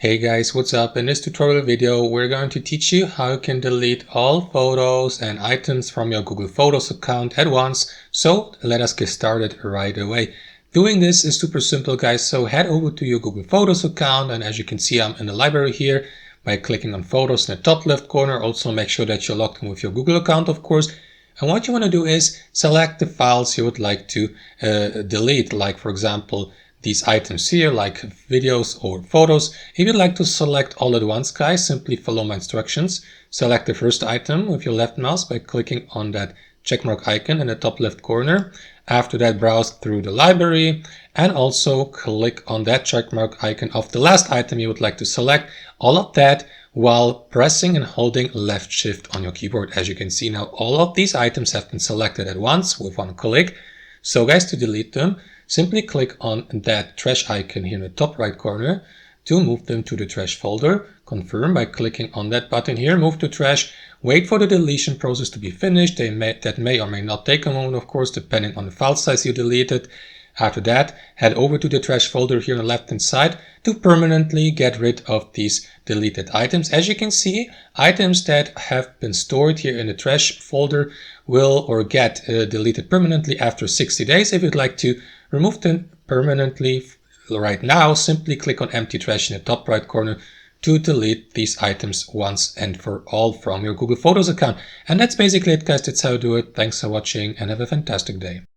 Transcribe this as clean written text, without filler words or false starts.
Hey guys, what's up? In this tutorial video, we're going to teach you how you can delete all photos and items from your Google Photos account at once. So let us get started right away. Doing this is super simple, guys. So head over to your Google Photos account, and as you can see, I'm in the library here by clicking on Photos in the top left corner. Also make sure that you're logged in with your Google account, of course. And what you want to do is select the files you would like to delete, like for example, these items here, like videos or photos. If you'd like to select all at once, guys, simply follow my instructions. Select the first item with your left mouse by clicking on that checkmark icon in the top left corner. After that, browse through the library and also click on that checkmark icon of the last item you would like to select. All of that while pressing and holding left shift on your keyboard. As you can see now, all of these items have been selected at once with one click. So guys, to delete them, simply click on that trash icon here in the top right corner to move them to the trash folder. Confirm by clicking on that button here, move to trash. Wait for the deletion process to be finished. That may or may not take a moment, of course, depending on the file size you deleted. After that, head over to the trash folder here on the left hand side to permanently get rid of these deleted items. As you can see, items that have been stored here in the trash folder will or get deleted permanently after 60 days. If you'd like to remove them permanently right now, simply click on empty trash in the top right corner to delete these items once and for all from your Google Photos account. And that's basically it, guys. That's how you do it. Thanks for watching and have a fantastic day.